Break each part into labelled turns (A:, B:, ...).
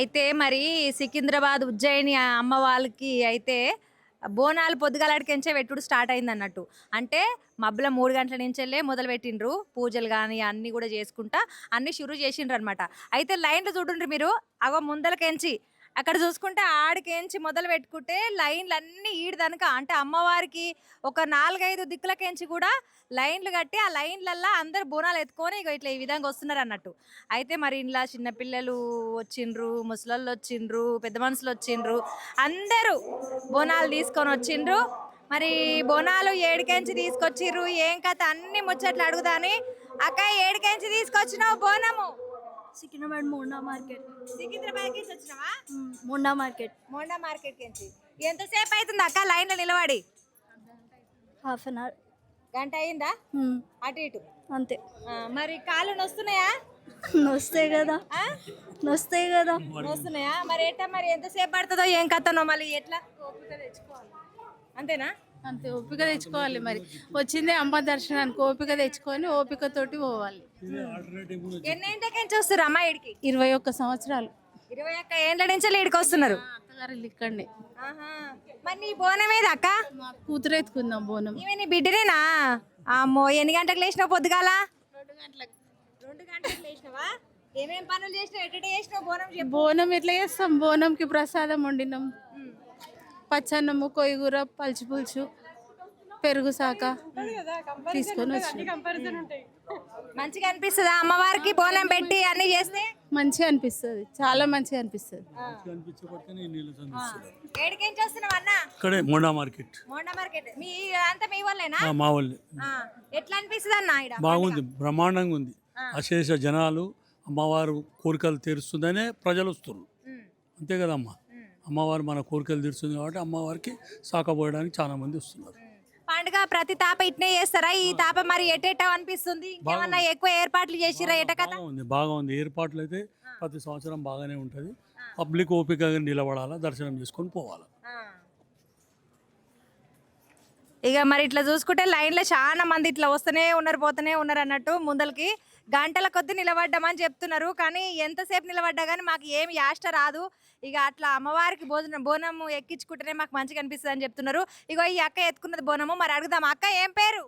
A: అయితే మరి సికింద్రాబాద్ ఉజ్జయిని అమ్మ వాళ్ళకి అయితే బోనాలు పొద్దుగాలటికెంచే పెట్టుడు స్టార్ట్ అయింది అన్నట్టు. అంటే మబ్బుల 3 గంటల నుంచెల్లే మొదలు పెట్టిండ్రు పూజలు కానీ అన్నీ కూడా చేసుకుంటా అన్నీ షురు చేసిండ్రు అనమాట. అయితే లైన్లు చూడుండ్రి మీరు, అగో ముందలకెంచి అక్కడ చూసుకుంటే ఆడికెంచి మొదలు పెట్టుకుంటే లైన్లు అన్నీ ఈడదనక అంటే అమ్మవారికి ఒక 4-5 దిక్కులకెంచి కూడా లైన్లు కట్టి ఆ లైన్లల్లో అందరు బోనాలు ఎత్తుకొని ఇక ఇట్లా ఈ విధంగా వస్తున్నారు అన్నట్టు. అయితే మరి ఇంట్లో చిన్నపిల్లలు వచ్చిండ్రు, ముసలోళ్ళు వచ్చిండ్రు, పెద్ద మనుషులు వచ్చిండ్రు, అందరూ బోనాలు తీసుకొని వచ్చిండ్రు. మరి బోనాలు ఏడికెంచి తీసుకొచ్చిర్రు ఏం కథ అన్ని ముచ్చట్లు అడుగుదాని. అక్క ఏడికెంచి తీసుకొచ్చినావు బోనము?
B: సికింద్రాబాద్ మోండా మార్కెట్.
A: సికింద్రాబాద్ నుంచి వచ్చినావా?
B: మోండా మార్కెట్.
A: మోండా మార్కెట్ నుంచి ఎంతసేపు అవుతుంది అక్క లైన్లో నిలబడి?
B: Half an hour.
A: గంట అయిందా అటు ఇటు?
B: అంతే.
A: మరి కాళ్ళు నొస్తున్నాయా?
B: నొస్తాయి కదా. నొస్తాయి కదా.
A: నొస్తున్నాయా? మరి ఎట్లా మరి ఎంతసేపు పడుతుందో ఏం కథనో మళ్ళీ ఎట్లా? ఓపిక తెచ్చుకోవాలి అంతేనా?
C: అంతే, ఓపిక తెచ్చుకోవాలి. మరి వచ్చిందే అమ్మ దర్శనానికి, ఓపిక తెచ్చుకొని ఓపికతోటి పోవాలి.
A: ఎన్నేంటకి వస్తారు అమ్మ ఇడికి?
C: 21 సంవత్సరాలు.
A: 21 ఏండ్ల నుంచి ఇడికి వస్తున్నారు?
C: అత్తగారు ఇక్కడనే.
A: మరి నీ బోనం ఏది అక్క?
C: మా కూతురు ఎత్తుకుందాం బోనం.
A: ఇవి నీ బిడ్డనేనా? అమ్మో, ఎన్ని గంటలకు లేచినావు పొద్దుగాల?
C: 2 గంటలకు.
A: 2 గంటలకు లేచినావా? ఏమేం పనులు చేసినావు? ఎట్ట చేసినావు బోనం చెప్పు.
C: బోనం ఎట్లా చేస్తాం? బోనంకి ప్రసాదం వండినాం. పచ్చన్నము, కొయ్యూర, పలుచు పులుసు, పెరుగు శాఖ తీసుకొని వచ్చినాం.
A: మంచిగా అనిపిస్తుందా అమ్మవారికి బోనం పెట్టి అన్ని చేస్తే?
C: మంచిగా అనిపిస్తుంది, చాలా మంచిగా అనిపిస్తుంది.
A: ఏడికేంచి వస్తున్నావు అన్న?
D: ఇక్కడే మోండా మార్కెట్.
A: మోండా మార్కెట్ మీ అంతా మీ వాళ్ళేనా?
D: మా వాళ్ళే.
A: ఎట్లా అనిపిస్తుంది అన్న?
D: బాగుంది, బ్రహ్మాండంగా ఉంది. అశేష జనాలు, అమ్మవారు కోరికలు తీరుస్తుందనే ప్రజలు వస్తున్నారు. అంతే కదమ్మా, అమ్మవారు మన కోరికలు తీరుస్తుంది కాబట్టి అమ్మవారికి సాకపోయడానికి చాలా మంది వస్తున్నారు.
A: పండుగ ప్రతి తాప ఇట్నే చేస్తారా? ఈ తాప మరి ఎటెట అనిపిస్తుంది? ఇంకేమన్నా ఎక్కువ ఏర్పాట్లు చేసిరా ఎట కదా?
D: బాగా ఉంది ఏర్పాట్లు అయితే ప్రతి సంవత్సరం బాగానే ఉంటుంది. పబ్లిక్ ఓపికగా నిలబడాలా, దర్శనం చేసుకొని పోవాలా.
A: ఇక మరి ఇట్లా చూసుకుంటే లైన్లో చాలా మంది ఇట్లా వస్తూనే ఉన్నారు, పోతూనే ఉన్నారు అన్నట్టు. ముందలకి గంటల కొద్ది నిలబడ్డామని చెప్తున్నారు, కానీ ఎంతసేపు నిలబడ్డా కానీ మాకు ఏమి యాష్ట రాదు. ఇక అట్లా అమ్మవారికి బోనము ఎక్కించుకుంటేనే మాకు మంచిగా అనిపిస్తుంది అని చెప్తున్నారు. ఇగో ఈ అక్క ఎత్తుకున్నది బోనము, మరి అడుగుదాం. అక్క ఏం పేరు?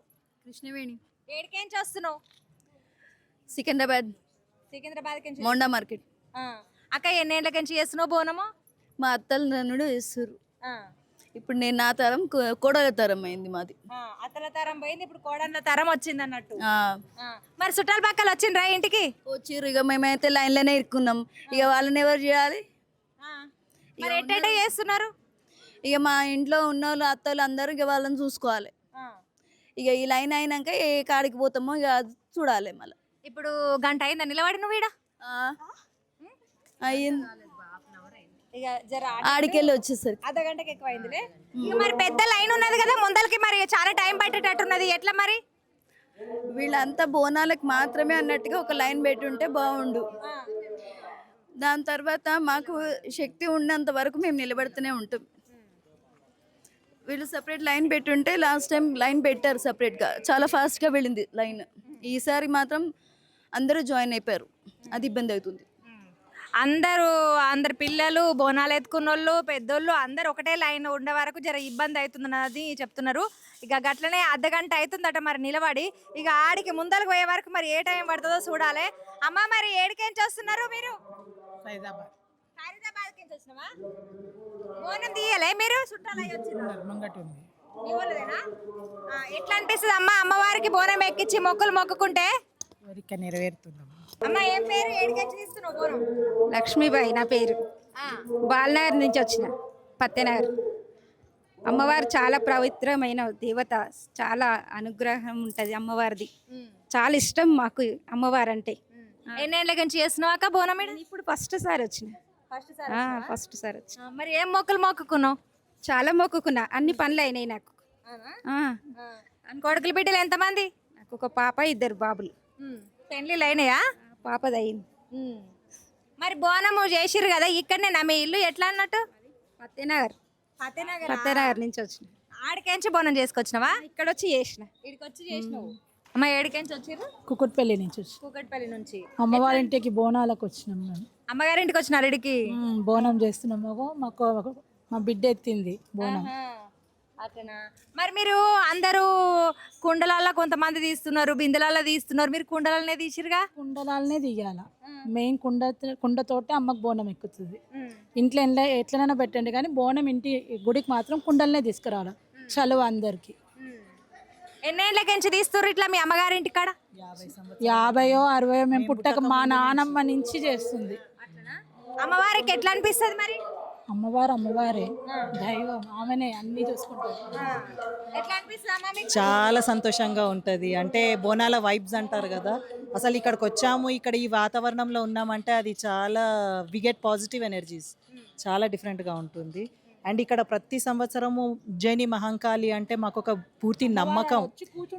B: కృష్ణవేణి.
A: ఏడికేంచి వస్తున్నావు?
B: సికింద్రాబాద్.
A: సికింద్రాబాద్
B: మోండా మార్కెట్.
A: అక్క ఎన్నేళ్ళకించి చేస్తున్నావు బోనము?
B: మా అత్తలు నన్ను చేస్తారు. ఇప్పుడు నేను నా తరం కోడల తరం అయింది మాది.
A: అత్తల తరం పోయింది, ఇప్పుడు కోడళ్ళ తరం వచ్చింది అన్నట్టు. మరి చుట్టాల పక్కల వచ్చిండ్రా ఇంటికి?
B: వచ్చిర్రు. ఇక మేమైతే లైన్లోనే ఇరుక్కున్నాం. ఇక వాళ్ళని ఎవరు చేయాలి?
A: మరి ఎట్ట చేస్తున్నారు?
B: ఇక మా ఇంట్లో ఉన్న వాళ్ళు అత్తలు అందరూ ఇక వాళ్ళని చూసుకోవాలి. ఇక ఈ లైన్ అయినాక ఏ కాడికి పోతామో ఇక అది చూడాలి. మళ్ళీ
A: ఇప్పుడు గంట అయిందా నిలబడి నువ్వు ఈడ?
B: అయ్యింది.
A: ఇక జర
B: ఆడికెళ్ళి వచ్చేసరికి
A: అర్ధగంటకి ఎక్కువ అయిందిలే. ఇక మరి పెద్ద లైన్ ఉన్నది కదా ముందలకి, మరి చాలా టైం పట్టేటట్టున్నది, ఎట్లా మరి?
B: వీళ్ళంతా బోనాలకు మాత్రమే అన్నట్టుగా ఒక లైన్ పెట్టి ఉంటే బాగుండు. దాని తర్వాత మాకు శక్తి ఉన్నంత వరకు మేము నిలబడుతూనే ఉంటాం. వీళ్ళు సపరేట్ లైన్ పెట్టుంటే లాస్ట్ టైం లైన్ పెట్టారు సపరేట్గా, చాలా ఫాస్ట్గా వెళ్ళింది లైన్. ఈసారి మాత్రం అందరూ జాయిన్ అయిపోయారు, అది ఇబ్బంది అవుతుంది.
A: అందరు పిల్లలు, బోనాలు ఎత్తుకున్న వాళ్ళు, పెద్దోళ్ళు అందరు ఒకటే లైన్ ఉండే వరకు జర ఇబ్బంది అవుతుందన్నది చెప్తున్నారు. ఇక గట్లనే అర్ధగంట అవుతుందట మరి నిలబడి. ఇక ఆడికి ముందరకు పోయే వరకు మరి ఏ టైం పడుతుందో చూడాలి. అమ్మ మరి ఏడికేంచి వస్తున్నారు మీరు? ఫరీదాబాద్ నుంచి వచ్చినావా? బోనం తీయలే మీరు? చుట్టాలు ఎట్లా అనిపిస్తుంది అమ్మ అమ్మవారికి బోనం ఎక్కించి మొక్కులు మొక్కుకుంటే? అమ్మ ఏం పేరు? ఏడికెంచి తీస్తున్నావు బోనం?
E: లక్ష్మీబాయి నా పేరు. బాలనగర్ నుంచి వచ్చిన, పత్తెనగర్. అమ్మవారు చాలా పవిత్రమైన దేవత, చాలా అనుగ్రహం ఉంటుంది అమ్మవారిది. చాలా ఇష్టం మాకు అమ్మవారు అంటే.
A: ఎన్నేళ్ళ నుంచి చేస్తున్నావు అక్క బోనం?
E: ఇప్పుడు ఫస్ట్ సారి వచ్చిన. ఫస్ట్ సారి వచ్చిన.
A: మరి ఏం మొక్కులు మొక్కుకున్నావు?
E: చాలా మొక్కుకున్నా, అన్ని పనులు అయినాయి నాకు.
A: కొడుకులు బిడ్డలు ఎంతమంది?
E: నాకు ఒక పాప, 2 బాబులు.
A: పెళ్ళిళ్ళు అయినాయా?
E: పాపది అయింది.
A: మరి బోనము చేసిర్రు కదా, ఇక్కడనే నా మీ ఇల్లు ఎట్లా అన్నట్టు?
E: పత్తెనగర్.
A: పత్తెనగర్
E: పత్తెనగర్ నుంచి వచ్చిన.
A: ఆడికెంచి బోనం చేసుకొచ్చినావా?
E: ఇక్కడ వచ్చి చేసిన.
A: ఇక్కడికి వచ్చి చేసినావు. అమ్మ ఏడికెంచి వచ్చిర్రు?
F: కుకుట్పల్లి నుంచి వచ్చి
A: కూకట్పల్లి నుంచి.
F: అమ్మవారి ఇంటికి బోనాలకు వచ్చినాం మేము.
A: అమ్మగారింటికి వచ్చినారు ఇడికి.
F: బోనం చేస్తున్నాము. మాకు మా బిడ్డ ఎత్తింది బోనం.
A: అట్లనా? మరి మీరు అందరూ కుండలల్లో కొంతమంది తీస్తున్నారు, బిందెలల్లో తీస్తున్నారు, మీరు కుండలనే తీసిరుగా?
F: కుండలాలనే దిగాల. మెయిన్ కుండతోటే అమ్మకు బోనం ఎక్కుతుంది. ఇంట్లో ఎట్లనైనా పెట్టండి కానీ బోనం ఇంటి గుడికి మాత్రం కుండలనే తీసుకురావాలి. చలువ అందరికి.
A: ఎన్నేళ్ళకెంచి తీస్తుర్రు ఇట్లా మీ అమ్మగారింటి కాడ?
F: 50 60 మేము పుట్టక మా నానమ్మ నుంచి చేస్తుంది.
A: అమ్మవారికి ఎట్లా అనిపిస్తుంది మరి?
F: అమ్మవారే దైవం, ఆమెనే అన్ని చూసుకుంటారు.
A: ఎట్లా అనిపిస్తుంది అమ్మ మీకు?
G: చాలా సంతోషంగా ఉంటుంది. అంటే బోనాల వైబ్స్ అంటారు కదా, అసలు ఇక్కడికి వచ్చాము, ఇక్కడ ఈ వాతావరణంలో ఉన్నామంటే అది చాలా వి గెట్ పాజిటివ్ ఎనర్జీస్, చాలా డిఫరెంట్గా ఉంటుంది. అండ్ ఇక్కడ ప్రతి సంవత్సరము ఉజ్జయిని మహంకాళి అంటే మాకు ఒక పూర్తి నమ్మకం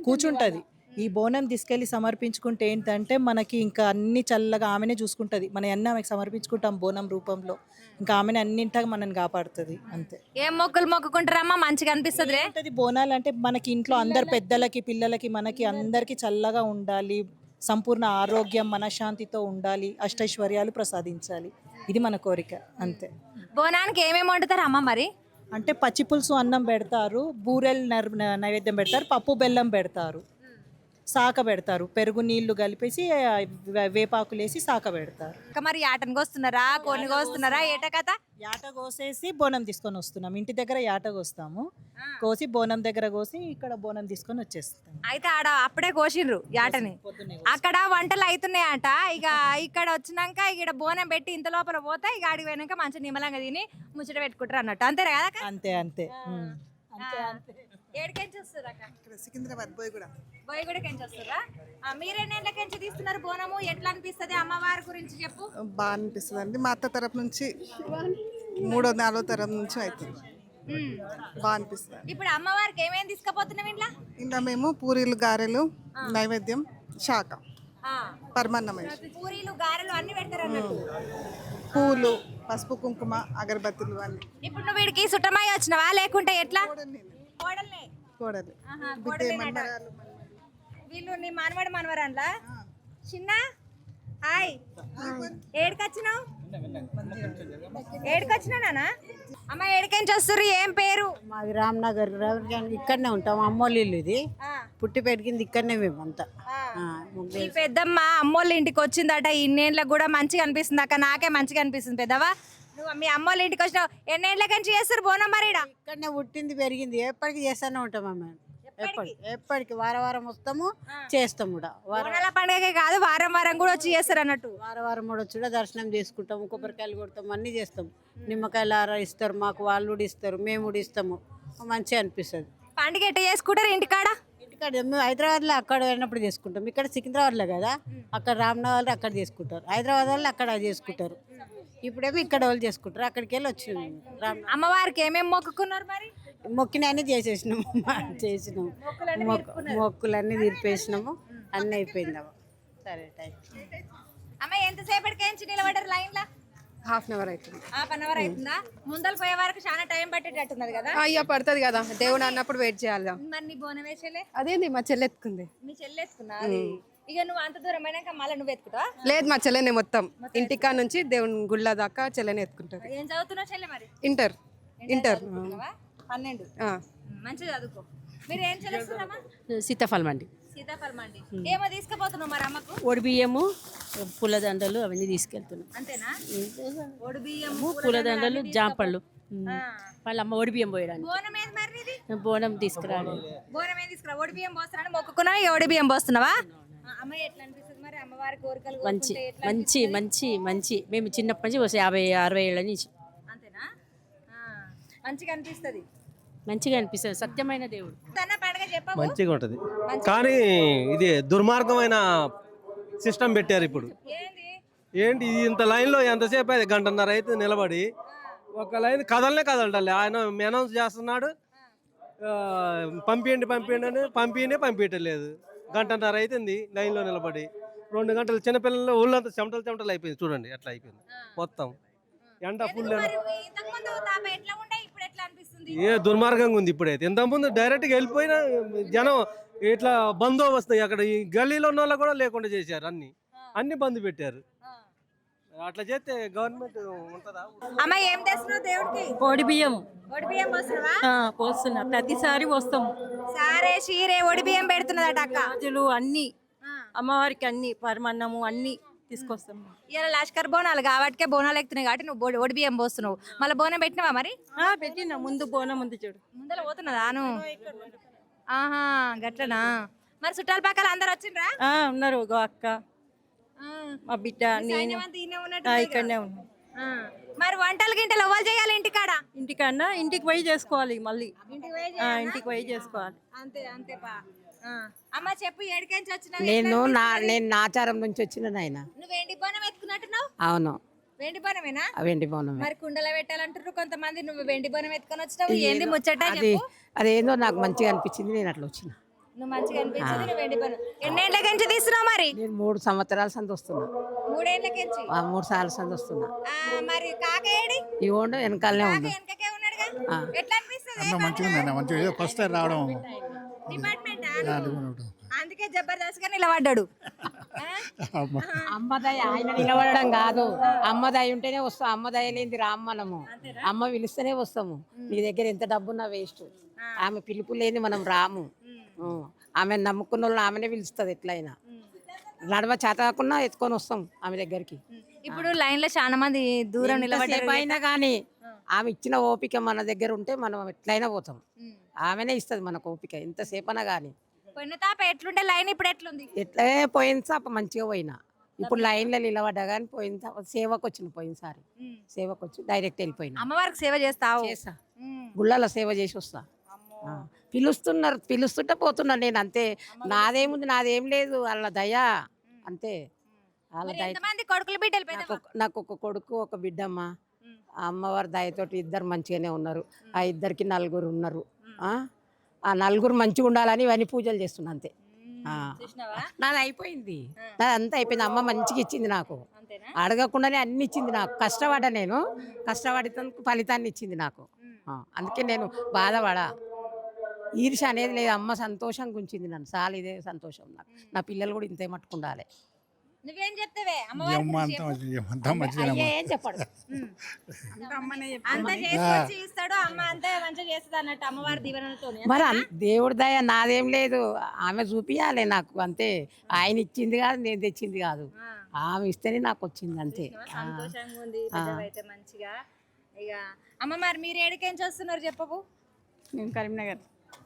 G: కూర్చుంటుంది. ఈ బోనం తీసుకెళ్ళి సమర్పించుకుంటే ఏంటంటే మనకి ఇంకా అన్ని చల్లగా ఆమెనే చూసుకుంటుంది. మన అన్నీ ఆమెకు సమర్పించుకుంటాం బోనం రూపంలో, ఇంకా ఆమెనే అన్నింటా మనని కాపాడుతుంది. అంతే.
A: ఏం మొక్కులు మొక్కుకుంటారమ్మా? మంచిగా అనిపిస్తుంది.
G: ఉంటుంది బోనాలు అంటే మనకి ఇంట్లో అందరు పెద్దలకి పిల్లలకి మనకి అందరికీ చల్లగా ఉండాలి, సంపూర్ణ ఆరోగ్యం మనశ్శాంతితో ఉండాలి, అష్టైశ్వర్యాలు ప్రసాదించాలి, ఇది మన కోరిక. అంతే.
A: బోనానికి ఏమేమి వండుతారు అమ్మ మరి?
G: అంటే పచ్చి పులుసు అన్నం పెడతారు, బూరెలు నైవేద్యం పెడతారు, పప్పు బెల్లం పెడతారు, సాక పెడతారు, పెరుగు నీళ్లు కలిపేసి వేపాకులు వేసి సాక పెడతారు.
A: ఇంకా మరి యాటను కోస్తున్నారా, కొన్ని కోస్తున్నారా, ఏట కథ?
G: యాట కోసేసి బోనం తీసుకొని వస్తున్నాం. ఇంటి దగ్గర యాట కోస్తాము, కోసి బోనం దగ్గర కోసి ఇక్కడ బోనం తీసుకొని వచ్చేస్తాం.
A: అయితే ఆడ అప్పుడే కోసిండ్రు యాటని, అక్కడ వంటలు అవుతున్నాయట. ఇక ఇక్కడ వచ్చినాక ఇక్కడ బోనం పెట్టి ఇంత లోపల పోతే ఇక ఆడికి పోయినాక మంచి నిమ్మలంగా తిని ముచ్చట పెట్టుకుంటారు అన్నట్టు. అంతే కదా?
G: అంతే అంతే.
A: ఏడికెంచి వస్తారు అక్క?
H: సికింద్రాబాద్
A: బోయగూడకెంచి వస్తారా? మీరెన్నేళ్ళకెంచి తీస్తున్నారు బోనము? ఎట్లా అనిపిస్తుంది అమ్మవారి గురించి చెప్పు.
H: బాగా అనిపిస్తుంది అండి. మా అత్త తరపు నుంచి 3వ 4వ తరపు నుంచి అవుతుంది. బాగా అనిపిస్తుంది.
A: ఇప్పుడు అమ్మవారికి ఏమేమి తీసుకుపోతున్నాం ఇంట్లో?
H: ఇంకా మేము పూరీలు, గారెలు, నైవేద్యం, శాఖ, పరమాన్నమై,
A: పూరీలు, గారెలు అన్ని పెడతారు అన్నట్టు.
H: పూలు, పసుపు, కుంకుమ, అగరబత్తులు అన్ని.
A: ఇప్పుడు నువ్వు వీడికి సుట్టమై వచ్చినవా లేకుంటే ఎట్లా?
H: కోడలు
A: వీళ్ళు నీ మనవడు మనవరాన్లా? చిన్న హాయ్, ఏడికొచ్చినావు? ఏడికొచ్చినా? అమ్మ ఏడికెంచి వస్తుర్రు? ఏం పేరు?
I: మాది రామ్నగర్. ఇక్కడనే ఉంటాం. అమ్మోళ్ళు ఇల్లు ఇది. పుట్టి పెరిగింది ఇక్కడనే మేమంతా.
A: ఈ పెద్దమ్మ అమ్మోళ్ళ ఇంటికి వచ్చిందట. ఇన్నేళ్ళకి కూడా మంచిగా అనిపిస్తుంది అక్క. నాకే మంచిగా అనిపిస్తుంది. పెద్దవా, నువ్వు మీ అమ్మోళ్ళ ఇంటికి వచ్చినావు. ఎన్నేళ్ళకి చేస్తారు బోనం మరి?
I: ఇక్కడనే పుట్టింది పెరిగింది. ఎప్పటికి చేస్తూనే ఉంటాం అమ్మ. ఎప్పటికి వారం వస్తాము, చేస్తాము కూడా.
A: బోనాల పండుగకే కాదు, వారం వారం కూడా వచ్చి చేస్తారు అన్నట్టు.
I: వారం కూడా వచ్చి దర్శనం చేసుకుంటాము, కొబ్బరికాయలు కొడతాము, అన్ని చేస్తాము. నిమ్మకాయలు ఆరా ఇస్తారు మాకు, వాళ్ళు కూడా ఇస్తారు, మేము కూడా ఇస్తాము. మంచిగా అనిపిస్తుంది.
A: పండుగ ఎట్లా చేసుకుంటారు ఇంటికాడ?
I: ఇంటికాడ మేము హైదరాబాద్లో అక్కడ వెళ్ళినప్పుడు చేసుకుంటాం. ఇక్కడ సికింద్రాబాద్లో కదా, అక్కడ రామ్నగర్లో అక్కడ చేసుకుంటారు. హైదరాబాద్ వాళ్ళు అక్కడ చేసుకుంటారు. ఇప్పుడేమో ఇక్కడ వాళ్ళు చేసుకుంటారు. అక్కడికి వెళ్ళి వచ్చినాం.
A: అమ్మవారికి ఏమేమి మొక్కుకున్నారు మరి?
I: మొక్కినన్నీ చేసేసినాము. మొక్కులన్నీ తీర్పేసినాము. అన్నీ అయిపోయిందమ్మ. సరే, థ్యాంక్ యూ.
A: అమ్మ ఎంతసేపటికేంచి నిలబడ్డారు లైన్ లో?
J: హాఫ్ అన్ అవర్ అవుతుంది.
A: హాఫ్ అన్ అవర్ అవుతుందా? ముందలు పోయే వరకు చాలా టైం పట్టేటట్టున్నది కదా?
J: అయ్యా పడుతుంది కదా, దేవుడు అన్నప్పుడు వెయిట్ చేయాలి.
A: మరి నీ బోనం వేసేలే?
J: అదేంది మా చెల్లె ఎత్తుకుంది.
A: మీ చెల్లి ఎత్తుకున్నా? ఇక నువ్వు అంత దూరం అయినాక మళ్ళీ నువ్వు ఎత్తుకుంటా?
J: లేదు, మా చెల్లెనే మొత్తం ఇంటికా నుంచి దేవుని గుళ్ళ దాకా చెల్లెనే ఎత్తుకుంటుంది.
A: ఏం చదువుతున్నావు చెల్లె మరి?
J: ఇంటర్.
A: 12. మంచిగా చదువుకో. మీరు ఏం చదువుతున్నామా?
K: సీతాఫలం అండి.
A: సీతాఫలం అండి. ఏమో తీసుకుపోతున్నావు మరి అమ్మకు?
K: ఒడి బియ్యము, పూలదండలు అవన్నీ తీసుకెళ్తున్నాం.
A: అంతేనా? ఒడి బియ్యము,
K: పూలదండలు, జాంపళ్ళు. వాళ్ళ అమ్మ ఒడి బియ్యం పోయడానికి.
A: బోనం ఏది మరి నీది?
K: బోనం తీసుకురాలి.
A: బోనం ఏం తీసుకురా? ఒడి బియ్యం పోస్తున్నాను మొక్కుకున్నా. ఒడి బియ్యం పోస్తున్నావా? అమ్మ ఎట్లా అనిపిస్తుంది మరి అమ్మవారి కోరికలు?
K: మంచి మేము చిన్నప్పటి నుంచి 50-60 ఏళ్ళ నుంచి.
A: అంతేనా? మంచిగా అనిపిస్తుంది.
K: మంచిగా అనిపిస్తుంది. సత్యమైన దేవుడు.
A: పండుగ చెప్పు.
L: మంచిగా ఉంటుంది కానీ ఇది దుర్మార్గమైన సిస్టమ్ పెట్టారు ఇప్పుడు. ఏంటి ఇంత లైన్లో ఎంతసేపు అయితే 1.5 గంట అయితే నిలబడి ఒక లైన్ కదలటాలి. ఆయన అనౌన్స్ చేస్తున్నాడు పంపియండి అని, పంపించలేదు. 1.5 గంట అవుతుంది లైన్లో నిలబడి. 2 గంటలు చిన్నపిల్లలు ఊళ్ళంతా చెమటలు అయిపోయింది. చూడండి ఎట్లా అయిపోయింది మొత్తం. ఎండ ఫుల్ ఏ దుర్మార్గంగా ఉంది ఇప్పుడైతే. ఇంతకుముందు డైరెక్ట్గా వెళ్ళిపోయినా జనం ఇట్లా బందోబస్తు అక్కడ ఈ గల్లీలో ఉన్న వాళ్ళు కూడా లేకుండా చేశారు, అన్ని బంద్ పెట్టారు. అట్లా చేస్తే గవర్నమెంట్ ఉంటుందా?
A: అమ్మ ఏం తెస్తున్నావు దేవుడికి?
K: కోడి బియ్యం
A: ఒడి బియ్యం పోస్తున్నావా?
K: పోస్తున్నా, ప్రతిసారి వస్తాము.
A: సారే షీరే ఒడి బియ్యం పెడుతున్నదట అక్క.
K: గాజులు అన్ని అమ్మవారికి అన్ని పరమన్నము అన్ని తీసుకొస్తాము.
A: ఇలా లష్కర్ బోనాలు కాబట్టికే బోనాలు ఎక్కుతున్నాయి కాబట్టి నువ్వు ఒడి బియ్యం పోస్తున్నావు. మళ్ళీ బోనం పెట్టినావా మరి?
K: పెట్టినా ముందు బోనం ఉంది చూడు.
A: ముందర పోతున్నదాను. ఆహా గట్లనా. మరి చుట్టాల పక్కల అందరు వచ్చిండ్రా?
K: ఉన్నారు, ఒక అక్క, మా బిడ్డ, నేను
A: సైన్యవంతి ఈయనే ఉన్నట్టు
K: ఇక్కడనే ఉన్నాం.
A: మరి వంటలు గింటలు ఎవ్వరు చేయాలి ఇంటికాడ?
K: ఇంటికన్నా ఇంటికి పోయి చేసుకోవాలి, మళ్ళీ ఇంటికి పోయి చేసుకోవాలి.
A: అంతే అంతే పా. అమ్మ చెప్పు, ఏడికెంచి వచ్చినా?
I: నేను నాచారం నుంచి వచ్చిన నాయన.
A: నువ్వు వెండి బోనం ఎత్తుకున్నట్టున్నావు?
I: అవును,
A: వెండి బోనమేనా?
I: వెండి బోనం.
A: మరి కుండలో పెట్టాలంటారు కొంతమంది, నువ్వు వెండి బోనం ఎత్తుకొని వచ్చినావు, ఏంది ముచ్చట చెప్పు.
I: అదేందో నాకు మంచిగా అనిపించింది, నేను అట్లా వచ్చిన.
A: నువ్వు మంచిగా అనిపించింది, నువ్వు వెండి బోనం. ఎన్నేళ్ళకించి తీస్తున్నావు మరి?
I: నేను 3 సంవత్సరాల సంది వస్తున్నా.
A: 3 ఏళ్ళకించి?
I: 3 సార్లు సంది వస్తున్నా.
A: మరి కాక ఏడి?
I: ఈ ఓండు వెనకాలనే ఉంది.
A: వెనకకే ఉన్నాడుగా. ఎట్లా అనిపిస్తుంది?
M: మంచిగా ఫస్ట్ టైం రావడం.
A: డిపార్ట్మెంట్ అందుకే జబర్దస్త్ గా నిలబడ్డాడు.
I: అమ్మదయ ఆయన నిలబడడం కాదు, అమ్మదయ ఉంటేనే వస్తాం. అమ్మదయ లేనిది రామ్ మనము. అమ్మ పిలిస్తేనే వస్తాము. నీ దగ్గర ఎంత డబ్బున్నా వేస్ట్. ఆమె పిలుపు లేని మనం రాము. ఆమె నమ్ముకున్న వాళ్ళు ఆమెనే పిలుస్తుంది ఎట్లయినా. నడవ చేతకున్నా ఎత్తుకొని వస్తాం ఆమె దగ్గరికి.
A: ఇప్పుడు లైన్ లో చాలా మంది దూరం నిలబడ్డారు
I: అయినా కానీ ఆమె ఇచ్చిన ఓపిక మన దగ్గర ఉంటే మనం ఎట్లయినా పోతాం. ఆమెనే ఇస్తుంది మనకు ఓపిక ఎంతసేపు అన్నా కానీ.
A: పోయిన తాప ఎట్లుంటే లైన్ ఇప్పుడు ఎట్లుంది?
I: ఎట్లా పోయిన సాప మంచిగా పోయినా. ఇప్పుడు లైన్లో నిలబడ్డా కానీ పోయిన సేవకు వచ్చిన, పోయినసారి సేవకు వచ్చి డైరెక్ట్ వెళ్ళిపోయినా.
A: అమ్మవారికి సేవ చేస్తావు?
I: చేస్తా, గుళ్ళలో సేవ చేసి వస్తా. పిలుస్తున్నారు, పిలుస్తుంటే పోతున్నా నేను అంతే. నాదేముంది, నాదేం లేదు, వాళ్ళ దయ అంతే. వాళ్ళ దయ.
A: కొడుకులు బిడ్డలు?
I: నాకు ఒక కొడుకు, ఒక బిడ్డమ్మ. అమ్మవారి దయతోటి 2 మంచిగానే ఉన్నారు. ఆ 2కి 4 ఉన్నారు. ఆ 4 మంచిగా ఉండాలని ఇవన్నీ పూజలు చేస్తున్నా అంతే. నాది అయిపోయింది, నాది అంతా అయిపోయింది. అమ్మ మంచిగా ఇచ్చింది నాకు, అడగకుండానే అన్ని ఇచ్చింది నాకు. కష్టపడ్డా, నేను కష్టపడినందుకు ఫలితాన్ని ఇచ్చింది నాకు. అందుకే నేను బాధపడా, ఈర్ష అనేది లేదు. అమ్మ సంతోషంగా ఉంచింది నన్ను, చాలా ఇదే సంతోషం నాకు. నా పిల్లలు కూడా ఇంతే మట్టుకుండాలి.
A: నువ్వేం చెప్తావే?
I: ఏం చెప్పడు,
A: అంతా చేసుకొచ్చి ఇస్తాడు. అమ్మ అంతా మంచిగా చేస్తుంది అన్నట్టు అమ్మవారి దీవెనలతో.
I: మరి దేవుడి దయ నాదేం లేదు, ఆమె చూపియాలి నాకు అంతే. ఆయన ఇచ్చింది కాదు, నేను తెచ్చింది కాదు, ఆమె ఇస్తేనే నాకు వచ్చింది అంతే.
A: సంతోషంగా ఉంది అయితే మంచిగా. ఇక అమ్మ మరి మీరు ఏడికేంచి వస్తున్నారు చెప్పవు?
C: మేము కరీంనగర్.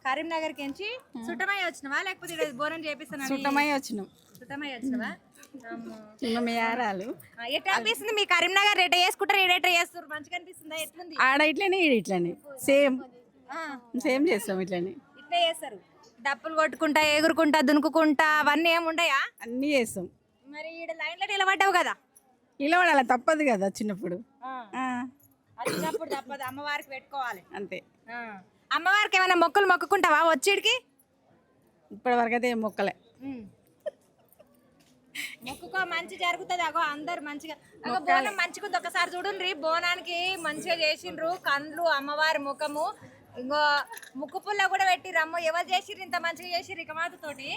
A: కరీంనగర్ కెంచి సుట్టమయ్య వచ్చినవా లేకపోతే బోనం చేపిస్తున్నా?
C: సుట్టమయ్య వచ్చినాం.
A: సుట్టమయ్య వచ్చినవా? ఎట్లా అనిపిస్తుంది మీ కరీంనగర్? ఎట్లా చేసుకుంటారు, ఎట్లా చేస్తారు? మంచిగా అనిపిస్తుందా? ఎట్లుంది?
C: ఆడ ఇట్లనే, ఈడ ఇట్లనే, సేమ్ సేమ్ చేస్తాం. ఇట్లనే
A: ఇట్లా చేస్తారు, డప్పులు కొట్టుకుంటా, ఎగురుకుంటా, దునుకుంటా, అవన్నీ ఏమి ఉండయా?
C: అన్నీ చేస్తాం.
A: మరి ఈడ లైన్ లో నిలబడ్డావు కదా?
C: నిలబడాలి, తప్పదు కదా. చిన్నప్పుడు
A: వచ్చినప్పుడు తప్పదు, అమ్మవారికి పెట్టుకోవాలి
C: అంతే.
A: అమ్మవారికి ఏమైనా మొక్కులు మొక్కుకుంటావా వచ్చిడికి?
C: ఇప్పటి వరకు అయితే ఏం మొక్కలే.
A: మొక్కుకో, మంచి జరుగుతుంది. అగో అందరు మంచిగా, అగో బోనం మంచిగా ఉంది. ఒకసారి చూడండి, బోనానికి మంచిగా చేసిండ్రు. కండ్లు, అమ్మవారి ముఖము, ఇంకో ముక్కు పుల్ల కూడా పెట్టిర్రు. అమ్మ ఎవరు చేసిర్రు ఇంత మంచిగా చేసిర్రు? ఇక మాతతోటి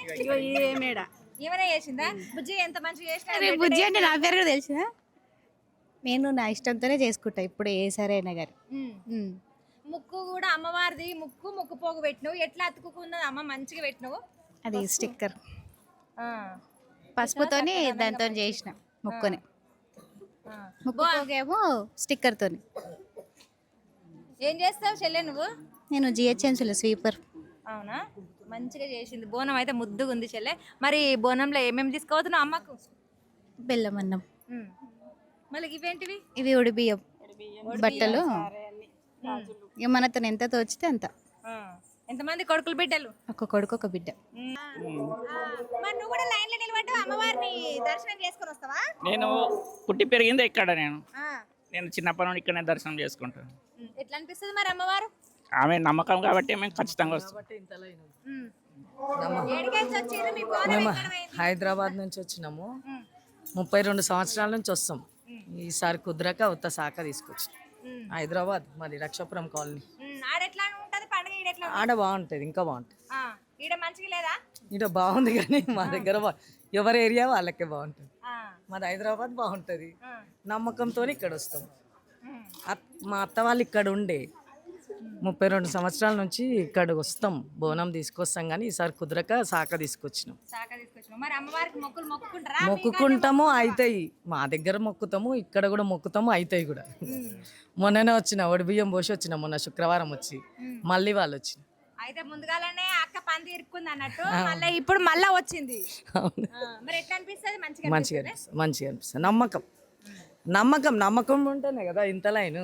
A: ఏమైనా చేసిందా? బుజ్జి ఎంత మంచిగా చేసిన?
N: బుజ్జి అంటే నా పేరు కూడా తెలుసా? నేను నా ఇష్టంతోనే చేసుకుంటా ఇప్పుడు ఏ సరైనా గారు.
A: ముక్కు కూడా అమ్మవారిది, ముక్కు పోగు పెట్టినవు. ఎట్లా అతుక్కున్నది అమ్మ? మంచిగా పెట్టినవు.
N: అది స్టిక్కర్ పసుపుతోని దాంతో చేసిన ముక్కుని. ముక్కు పోగేమో స్టిక్కర్ తోని.
A: ఏం చేస్తావు చెల్లె నువ్వు?
N: నేను జిహెచ్ఎంసీలో స్వీపర్.
A: అవునా? మంచిగా చేసింది. బోనం అయితే ముద్దుగా ఉంది చెల్లె. మరి బోనంలో ఏమేమి తీసుకోవద్దున్నావు అమ్మకు?
N: బెల్లం అన్నం,
A: మళ్ళీ ఇవేంటివి?
N: ఇవి ఉడి బియ్యం, బట్టలు. ఇక మనతో ఎంత తోచితే అంత.
A: ఎంతమంది కొడుకులు బిడ్డలు?
N: ఒక కొడుకు, ఒక బిడ్డ.
A: మరి నువ్వు కూడా లైన్ లో నిలబడ్డావు, అమ్మవారిని దర్శనం చేసుకొని వస్తావా?
O: నేను పుట్టి పెరిగింది ఇక్కడ. నేను చిన్నప్పటి నుండి ఇక్కడనే దర్శనం చేసుకుంటాను.
A: ఎట్లా అనిపిస్తుంది మరి అమ్మవారు?
O: ఆమె నమ్మకం కాబట్టి మేము ఖచ్చితంగా వస్తాం.
K: మేము హైదరాబాద్ నుంచి వచ్చినాము. 32 సంవత్సరాల నుంచి వస్తాం. ఈసారి కుదరక ఉత్త శాఖ తీసుకొచ్చి హైదరాబాద్, మరి రక్షాపురం కాలనీ. ఆడ బాగుంటుంది, ఇంకా బాగుంటుంది.
A: ఈడ మంచిగా లేదా?
K: ఇటు బాగుంది కానీ మా దగ్గర ఎవరి ఏరియా వాళ్ళకే బాగుంటుంది. మాది హైదరాబాద్ బాగుంటుంది, నమ్మకంతో ఇక్కడ వస్తాం. మా అత్త వాళ్ళు ఇక్కడ ఉండే 32 సంవత్సరాల నుంచి ఇక్కడ వస్తాం, బోనం తీసుకొస్తాం. కానీ ఈసారి కుదరక సాక తీసుకొచ్చినాం.
A: మరి అమ్మవారికి మొక్కులు మొక్కుకుంటారా?
K: మొక్కుకుంటాము, అవుతాయి. మా దగ్గర మొక్కుతాము, ఇక్కడ కూడా మొక్కుతాము, అవుతాయి కూడా. మొన్ననే వచ్చిన ఒడి బియ్యం పోసి వచ్చిన, మొన్న శుక్రవారం వచ్చి మళ్ళీ వాళ్ళు వచ్చిన.
A: అయితే ముందుగానే అక్క పంది ఇరుక్కుంది అన్నట్టు, మళ్ళీ ఇప్పుడు మళ్ళా వచ్చింది. మరి ఎట్లా అనిపిస్తుంది?
K: మంచిగా అనిపిస్తుంది. నమ్మకం ఉంటేనే కదా ఇంత లైన్.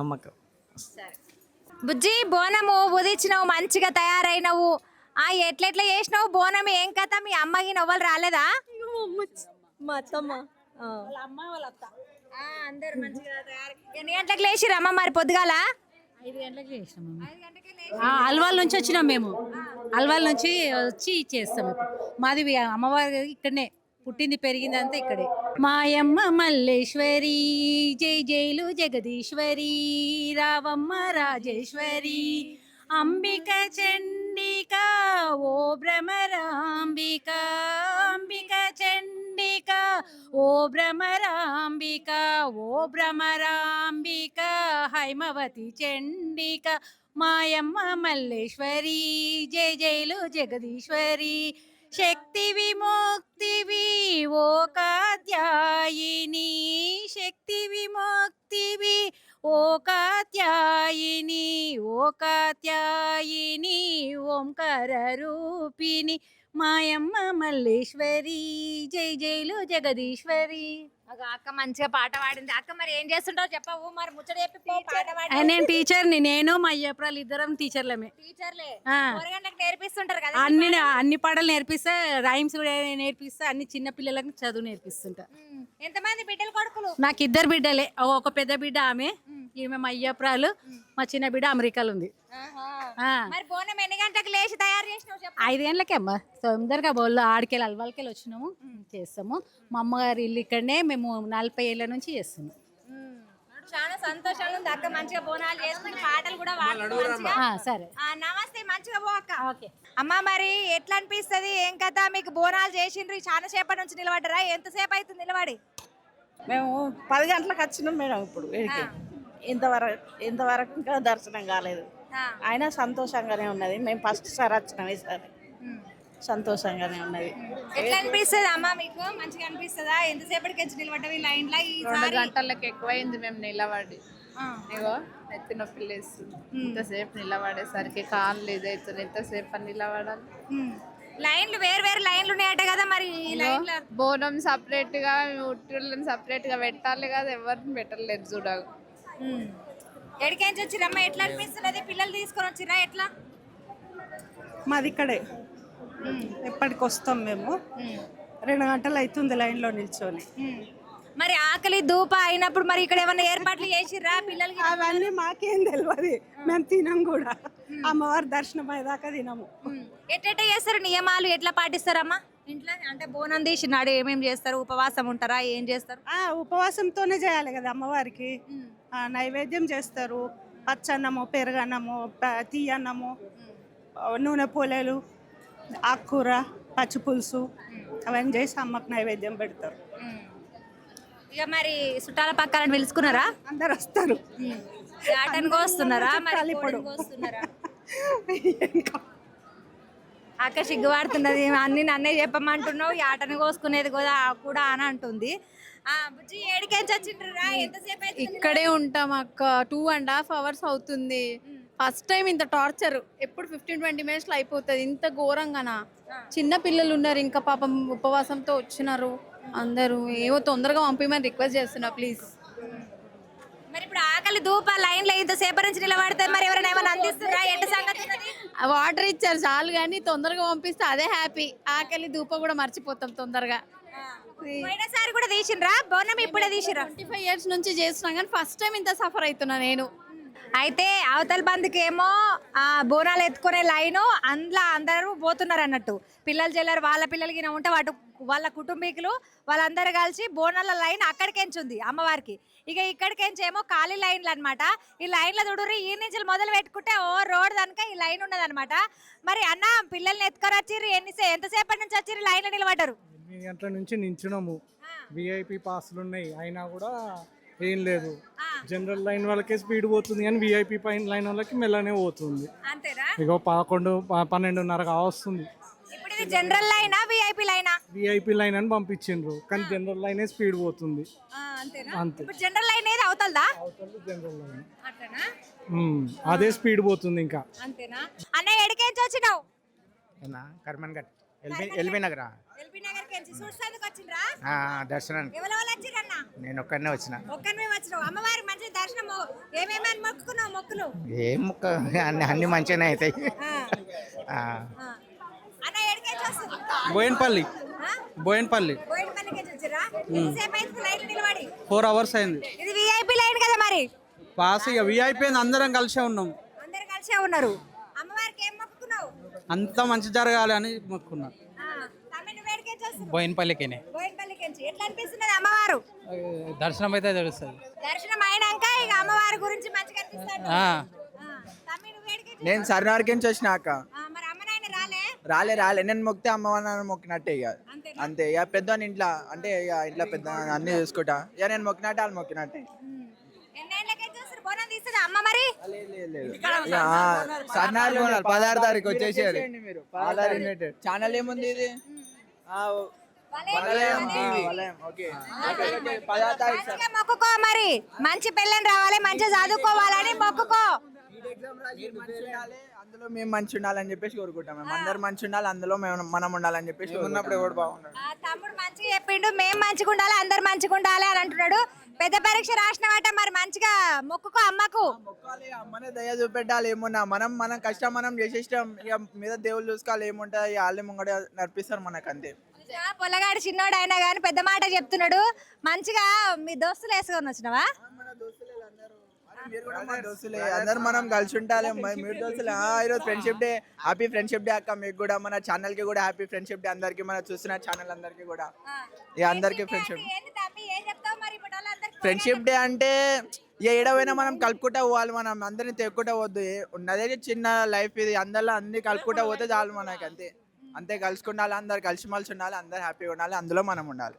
K: నమ్మకం.
A: బుజ్జి, బోనము ఉదిచ్చినావు, మంచిగా తయారైనవు. ఎట్లెట్లా చేసినావు బోనం? ఏం కథ? మీ అమ్మకి నవ్వలు రాలేదా?
B: మా అత్తమ్మ
A: అందరు మంచిగా తయారు. ఎన్ని గంటలకు లేచిర్రు అమ్మ మరి పొద్దుగాల?
E: 5 గంటలకు లేచినాం. అల్వాల్ నుంచి వచ్చినాం మేము. అల్వాల్ నుంచి వచ్చి చేస్తాం. మాది అమ్మవారి ఇక్కడనే పుట్టింది పెరిగింది అంతా ఇక్కడే. మాయమ్మ మల్లేశ్వరి, జై జైలు జగదీశ్వరి, రావమ్మ రాజేశ్వరి, అంబిక చండిక ఓ భ్రమరాంబిక, అంబిక చండిక ఓ భ్రమరాంబిక, ఓ భ్రమరాంబిక, హైమవతి చండిక, మాయమ్మ మల్లేశ్వరి, జై జైలు జగదీశ్వరి, శక్తి విముక్తివి ఓ కాత్యాయిని, శక్తి విముక్తివి ఓ కాత్యాయిని, ఓ కాత్యాయిని, ఓంకార రూపిణి, మాయమ్మ మల్లేశ్వరి, జై జైలు జగదీశ్వరి.
A: అక్క మంచిగా పాట పాడింది. అక్క మరి ఏం చేస్తుంటావు చెప్పవు? మరి ముచ్చట చెప్పి పాట పాడి.
E: నేను టీచర్ని, నేను మా అయ్యప్రాలు ఇద్దరం టీచర్లమే.
A: టీచర్లే నేర్పిస్తుంటారు కదా
E: అన్ని పాటలు నేర్పిస్తా, రైమ్స్ కూడా నేర్పిస్తా, అన్ని చిన్న పిల్లలకు చదువు నేర్పిస్తుంటా.
A: ఎంతమంది బిడ్డలు కొడుకులు?
E: నాకు 2 బిడ్డలే. ఒక పెద్ద బిడ్డ ఆమె, ఈమె మా అయ్యప్రాలు. మా చిన్న బిడ్డ అమెరికాలో ఉంది.
A: మరి బోనం ఎన్ని గంటలకు లేచి తయారు చేసినావు చెప్పు?
E: 5 గంటలకే అమ్మ. తొందరగా బోళ్ళు ఆడికెళ్ళి అల్వాలకెళ్ళి వచ్చినాము, చేస్తాము. మా అమ్మగారి ఇల్లు ఇక్కడనే, మేము 40 ఏళ్ళ నుంచి చేస్తున్నాం.
A: చాలా సంతోషంగా ఉంది అక్క, మంచిగా బోనాలు చేసుకుని పాటలు కూడా పాడుతున్నాం.
E: సరే,
A: నమస్తే, మంచిగా పో అక్క. ఓకే అమ్మ, మరి ఎట్లా అనిపిస్తుంది? ఏం కదా మీకు బోనాలు చేసిండ్రు, చాలా సేపటి నుంచి నిలబడ్డరా? ఎంతసేపు అవుతుంది నిలబడి?
P: మేము 10 గంటలకు వచ్చినాం మేడం. ఇప్పుడు ఇంతవరకు ఇంకా దర్శనం కాలేదు. అయినా సంతోషంగానే ఉన్నది. మేము ఫస్ట్ సారి వచ్చినాం, ఈసారి సంతోషంగానే ఉన్నది.
A: ఎట్లా అనిపిస్తుంది అమ్మ మీకు? మంచిగా అనిపిస్తుందా? ఎంతసేపటికి వచ్చి నిలబడ్డవి లైన్ లో?
C: 2 గంటలకు ఎక్కువైంది మేము నిలబడి. ఇగో ఎత్తి నొప్పి లేస్తుంది. ఇంతసేపు నిలబడేసరికి కాళ్ళు ఇదవుతుంది. ఎంతసేపు అని నిలబడాలి?
A: లైన్లు వేరు లైన్లు ఉన్నాయట కదా, మరి
C: బోనం సపరేట్ గా, ఉట్టులను సపరేట్ గా పెట్టాలి కదా, ఎవరిని పెట్టలేదు చూడగా.
A: ఎడికేంచి వచ్చిరమ్మా? ఎట్లా అనిపిస్తున్నది? పిల్లలు తీసుకొని వచ్చిరా ఎట్లా?
P: మాది ఇక్కడే, ఎప్పటికి వస్తాం మేము. 2 గంటలు అవుతుంది లైన్లో నిల్చొని.
A: మరి ఆకలి దూప అయినప్పుడు మరి ఇక్కడ ఏమైనా ఏర్పాట్లు చేసిర్రా పిల్లలకి?
P: అవన్నీ మాకేం తెలియదు, మేము తినం కూడా. అమ్మవారి దర్శనం అయ్యేదాకా తినము.
A: ఎట్ట చేస్తారు? నియమాలు ఎట్లా పాటిస్తారమ్మా ఇంట్లో? అంటే బోనం తీసినాడు ఏమేమి చేస్తారు? ఉపవాసం ఉంటారా? ఏం చేస్తారు?
P: ఉపవాసంతోనే చేయాలి కదా అమ్మవారికి. నైవేద్యం చేస్తారు, పచ్చన్నము, పెరుగన్నము, తీయన్నము, నూనె పూలేలు, ఆకుకూర, పచ్చి పులుసు అవన్నీ చేసి అమ్మకు నైవేద్యం పెడతారు.
A: ఇక మరి చుట్టాల పక్కన పిలుచుకున్నారా?
P: అందరు వస్తారు.
A: ఆటనుకో వస్తున్నారా? అక్క సిగ్గుపడుతున్నది, అన్ని నన్నే చెప్పమంటున్నావు, ఈ ఆటను కోసుకునేది కూడా అని అంటుంది. బుజ్జి, ఏడికేంచి వచ్చిండ్రురా? ఎంతసేపు?
C: ఇక్కడే ఉంటాం అక్క. 2.5 hours అవుతుంది. ఫస్ట్ టైం ఇంత టార్చర్. ఎప్పుడు 15-20 minutes అయిపోతుంది. ఇంత ఘోరంగానా? చిన్న పిల్లలు ఉన్నారు, ఇంకా పాపం ఉపవాసంతో వచ్చినారు అందరూ. ఏవో తొందరగా పంపిమని రిక్వెస్ట్ చేస్తున్నా ప్లీజ్.
A: మరి ఇప్పుడు ఆకలి ధూప లైన్ లో ఇంతసేపు నుంచి నిలబడితే మరి ఎవరైనా ఏమైనా అందిస్తున్నా? ఎట్ట సంగతి?
C: వాటర్ ఇచ్చారు చాలు, కానీ తొందరగా పంపిస్తే అదే హ్యాపీ. ఆకలి ధూప కూడా మర్చిపోతాం తొందరగా.
A: పోయినసారి కూడా తీసిండ్రా బోనం? ఇప్పుడే తీసిరా?
C: 25 years నుంచి చేస్తున్నాం, కానీ ఫస్ట్ టైం ఇంత సఫర్ అవుతున్నా నేను.
A: అయితే అవతల బందికి ఏమో బోనాలు ఎత్తుకునే లైను అందులో అందరూ పోతున్నారు అన్నట్టు. పిల్లలు చెల్లరు వాళ్ళ పిల్లలకి ఉంటే వాళ్ళ కుటుంబీకులు వాళ్ళందరూ కలిసి బోనాల లైన్ అక్కడికెంచుంది అమ్మవారికి. ఇక ఇక్కడికెంచేమో ఖాళీ లైన్లు అనమాట. ఈ లైన్ల చూడుర్రి, ఈ నుంచి మొదలు పెట్టుకుంటే ఓ రోడ్ దానిక ఈ లైన్ ఉన్నదన్నమాట. మరి అన్న పిల్లల్ని ఎత్తుకొని వచ్చిర్రు, ఎంతసేపటి నుంచి వచ్చిర్రు లైన్లో నిలబడ్డారు?
Q: 8 గంటల నుంచి నించున్నాము. విఐపి పాసులు ఉన్నాయి అయినా కూడా ఏం లేదు. జనరల్ లైన్ వాళ్ళకే స్పీడ్ పోతుంది కానీ విఐపి లైన్ వాళ్ళకి మెల్లనే పోతుంది. ఇగో 11-12:30 కావస్తుంది.
A: ఇప్పుడు ఇది జనరల్ లైనా విఐపి లైనా?
Q: విఐపి లైన్ అని పంపించిండ్రు కానీ జనరల్ లైనే స్పీడ్ పోతుంది అంతే.
A: ఇప్పుడు జనరల్ లైన్ ఏది అవుతుందా?
Q: జనరల్ లైన్ అదే స్పీడ్ పోతుంది ఇంకా.
A: అంతేనా? అన్న ఎడికేంచి వచ్చినావు?
R: కర్మన్ ఘట్ ఎల్బీ నగర్
A: ఎల్బీ నగర్ కెంచి చూసేందుకు వచ్చిండ్రా?
R: దర్శనానికి
A: ఎవరు వచ్చిరన్న?
R: నేను ఒక్కనే వచ్చిన.
A: ఒక్కనే వచ్చినావు? అమ్మవారి మంచి దర్శనం ఏమేమని మొక్కుకున్నావు? మొక్కులు
R: ఏం మొక్క అన్ని మంచిగానే అవుతాయి.
A: అన్న ఎడికేంచి వస్తుంది?
S: బోయన్పల్లి.
A: బోయన్పల్లికి వచ్చిరా? ఎంతసేపు అయింది లైన్ నిలబడి?
S: 4 hours అయింది.
A: ఇది విఐపి లైన్ కదా మరి?
S: పాస్ ఇక విఐపి అందరం కలిసే ఉన్నాం.
A: అందరు కలిసే ఉన్నారు. అమ్మవారికి ఏం మొక్కుకున్నావు?
S: అంతా మంచి జరగాలి అని మొక్కున్నా. బోయన్పల్లికేనే.
A: బోయన్పల్లికి ఎట్లా అనిపిస్తున్నది అమ్మవారు?
S: దర్శనం అయితే తెలుస్తుంది.
A: దర్శనం అయినాక ఇక అమ్మవారి గురించి మంచిగా అనిపిస్తుంది.
R: నేను సరినార్కి నుంచి వచ్చినాక
A: మరి అమ్మ నాయన
R: రాలే నేను మొక్కితే అమ్మవారిని మొక్కినట్టే ఇక అంతే. ఇక పెద్ద ఇంట్లో అంటే ఇక ఇంట్లో పెద్ద అన్ని చూసుకుంటా. ఇక నేను మొక్కినట్టే వాళ్ళు మొక్కినట్టే.
A: అమ్మ మరి
R: సరినార్ 16 తారీఖు వచ్చేసారు. ఛానల్ ఏముంది ఇది?
A: మొక్కుకో మరి, మంచి పెళ్ళని రావాలి, మంచిగా చదువుకోవాలని మొక్కుకో.
R: అందులో మేము మంచి ఉండాలని చెప్పేసి కోరుకుంటాం. మేము అందరు మంచి ఉండాలి, అందులో మనం ఉండాలని చెప్పేసి ఉన్నప్పుడు ఎవరు బాగున్నాడు.
A: తమ్ముడు మంచిగా చెప్పిండు, మేము మంచిగా ఉండాలి, అందరు మంచిగా ఉండాలి అని అంటున్నాడు. పెద్ద పరీక్ష రాసినవాట మరి మంచిగా మొక్కుకో అమ్మకు.
R: అమ్మనే దయ చూపెట్టాలి. ఏమున్నా మనం కష్టం మనం చేసేస్తాం. ఇక మీద దేవుళ్ళు చూసుకోవాలి. ఏముంటుంది ఇక వాళ్ళే ముంగడ నడిపిస్తారు మనకు అంతే.
A: పొల్లగాడు చిన్నోడు అయినా కానీ పెద్ద మాట చెప్తున్నాడు. మంచిగా మీ దోస్తులు వేసుకొని వచ్చినావా?
R: అందరు మనం కలిసి ఉండాలి. మీరు దోస్తులు. ఈరోజు friendship day. Happy friendship day అక్క. మీకు కూడా మన ఛానల్ కి కూడా హ్యాపీ ఫ్రెండ్షిప్ డే. అందరికి మన చూస్తున్న ఛానల్ అందరికి కూడా ఇక అందరికి ఫ్రెండ్షిప్ డే అంటే ఏడవైనా మనం కలుపుకుంటా పోవాలి. మనం అందరిని తెక్కుంటా పోద్దు. ఉన్నదే చిన్న లైఫ్ ఇది. అందరిలో అన్ని కలుపుకుంటా పోతే చాలు మనకి అంతే. అంతే కలుసుకుండాలి, అందరు కలిసి మలిసి ఉండాలి, అందరు హ్యాపీగా ఉండాలి, అందులో మనం ఉండాలి.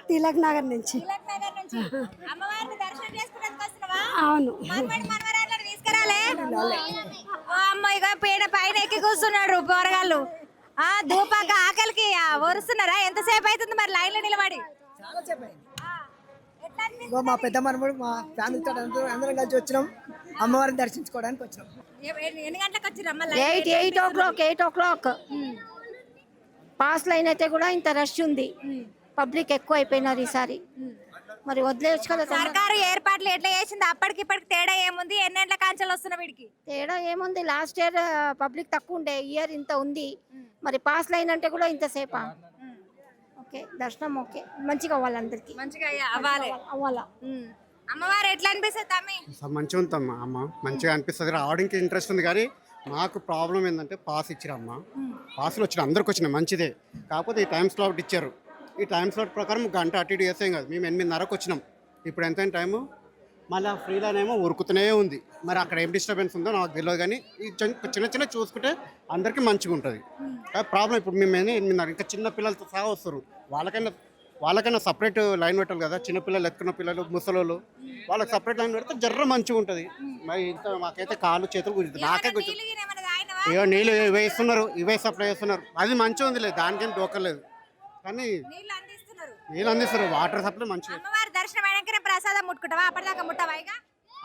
T: తిలక్ నగర్ నుంచి. అవును.
A: పైన ఎక్కి కూర్చున్నాడు పోరగాళ్ళు. దూపాక ఆకలికి వరుస్తున్నారా? ఎంతసేపు అవుతుంది మరి లైన్ లో నిలబడి?
T: మా పెద్ద మనముడు మా ఫ్యామిలీతో అందరం కలిసి వచ్చినాం. అమ్మవారిని దర్శించుకోవడానికి వచ్చినాం.
A: ఎన్ని గంటలకు వచ్చిరమ్మా?
N: 8 o'clock. పాస్ లైన్ అయితే కూడా ఇంత రష్ ఉంది. పబ్లిక్ ఎక్కువ అయిపోయినారు ఈసారి. మరి వదిలేయచ్చు కదా.
A: సర్కారు ఏర్పాట్లు ఎట్లా చేసింది? అప్పటికి ఇప్పటికి తేడా ఏముంది? ఎన్నేళ్ల కాంచెలు వస్తున్నా వీడికి?
N: తేడా ఏముంది? లాస్ట్ ఇయర్ పబ్లిక్ తక్కువ ఉండే, ఇయర్ ఇంత ఉంది. మరి పాస్ లైన్ అంటే కూడా ఇంతసేపా? ఓకే, దర్శనం ఓకే, మంచిగా అవ్వాలి, అందరికి
A: మంచిగా అవ్వాలా. అమ్మవారు ఎట్లా అనిపిస్తుంది తమ్మి?
M: మంచిగా ఉందమ్మా. అమ్మ మంచిగా అనిపిస్తుంది. రావడానికి ఇంట్రెస్ట్ ఉంది కానీ మాకు ప్రాబ్లం ఏంటంటే పాస్ ఇచ్చారమ్మా. పాసులు వచ్చిన అందరికి వచ్చినాయి మంచిదే. కాకపోతే ఈ టైం స్లాట్ ఇచ్చారు. ఈ టైం స్లాట్ ప్రకారం గంట అటు ఇటు చేసేం కాదు. మేము 8:30కు వచ్చినాం. ఇప్పుడు ఎంత టైము? మళ్ళీ ఫ్రీలైన్ ఏమో ఉరుకుతూనే ఉంది. మరి అక్కడ ఏం డిస్టర్బెన్స్ ఉందో నాకు తెలియదు కానీ ఈ చిన్న చూసుకుంటే అందరికీ మంచిగా ఉంటుంది. ప్రాబ్లం ఇప్పుడు మేము 8:30 ఇంకా చిన్న పిల్లలతో సహా వస్తారు. వాళ్ళకైనా సపరేట్ లైన్ పెట్టాలి కదా. చిన్నపిల్లలు, ఎత్తుకున్న పిల్లలు, ముసలోళ్ళు, వాళ్ళకి సపరేట్ లైన్ పెడితే జర్ర మంచిగా ఉంటుంది. మరి ఇంత మాకైతే కాళ్ళు చేతులు గురించి నాకే కూర్చుంది. ఏవో నీళ్ళు ఇవే సప్లై చేస్తున్నారు. అది మంచిగా ఉంది, లేదు దానికేం డోకలేదు. కానీ నీళ్ళు అందిస్తారు. వాటర్ సప్లై మంచిగా.
A: ప్రసాదం ముట్టుకుంటావా? అప్పటిదాకా ముట్టవా?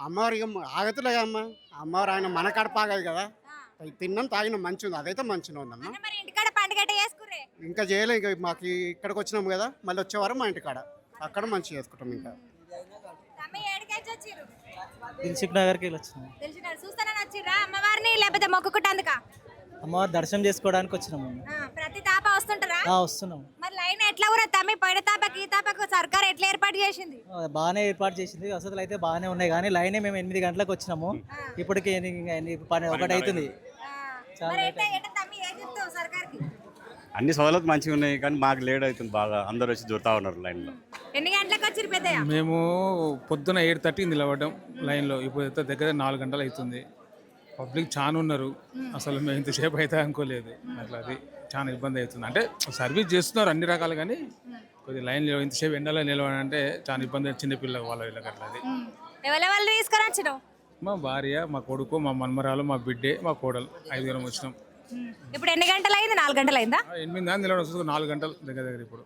M: అమ్మవారు ఇక ఆగతులే అమ్మ. అమ్మవారు ఆయన మన కడప ఆగదు కదా. తిన్నాం తాగినాం మంచిగా ఉంది. అదైతే మంచిగా ఉందమ్మా. ఇంకా చేయలే. ఇంకా మాకు ఇక్కడికి వచ్చినాము కదా. మళ్ళీ వచ్చేవారం మా ఇంటికాడ అక్కడ మంచిగా చేసుకుంటాం. ఇంకా
S: దిల్సుఖ్ నగర్కి వచ్చినాం.
A: అమ్మవారిని లేకపోతే మొక్కుకుంటా
S: అమ్మవారి దర్శనం చేసుకోవడానికి వచ్చినాము.
A: ప్రతి తాప వస్తుంటారా?
S: వస్తున్నాం.
A: మరి లైన్ ఎట్లా కూడా తమ్మి? పోయిన ఎడతాపకి ఈ తాపకు సర్కార్ ఎట్లా ఏర్పాటు చేసింది?
S: బాగానే ఏర్పాటు చేసింది, వసతులు అయితే బాగానే ఉన్నాయి కానీ లైనే మేము 8 గంటలకు వచ్చినాము, ఇప్పటికి పని 1 అవుతుంది.
A: మరి ఎట్లా తమ్మి ఏం చెప్తావు సర్కార్కి?
U: అన్ని సౌలతులు మంచిగా ఉన్నాయి కానీ మాకు లేట్ అవుతుంది బాగా, అందరు వచ్చి దూరుతా ఉన్నారు లైన్లో.
A: ఎన్ని గంటలకు వచ్చిరు పెద్దయ్య?
Q: మేము పొద్దున 8:30 నిలబడ్డాం లైన్లో, ఇప్పుడు దగ్గర 4 గంటలు అవుతుంది. పబ్లిక్ చాలా ఉన్నారు, అసలు మేము ఇంతసేపు అయితే అనుకోలేదు. అట్లా అది చాలా ఇబ్బంది అవుతుంది. అంటే సర్వీస్ చేస్తున్నారు అన్ని రకాలు కానీ కొద్ది లైన్లో ఇంతసేపు ఎండలో నిలబడంటే చాలా ఇబ్బంది, చిన్నపిల్లలకు వాళ్ళ వీళ్ళకి అట్లా. అది
A: ఎవరెవరు తీసుకొని వచ్చినావు?
Q: మా భార్య, మా కొడుకు, మా మన్మరాలు, మా బిడ్డే, మా కోడలు, 5 వచ్చినాం.
A: ఇప్పుడు ఎన్ని గంటలు అయింది? 4 గంటలు అయిందా?
Q: 8 దాకా నిలబడి వస్తుంది, 4 గంటలు దగ్గర ఇప్పుడు.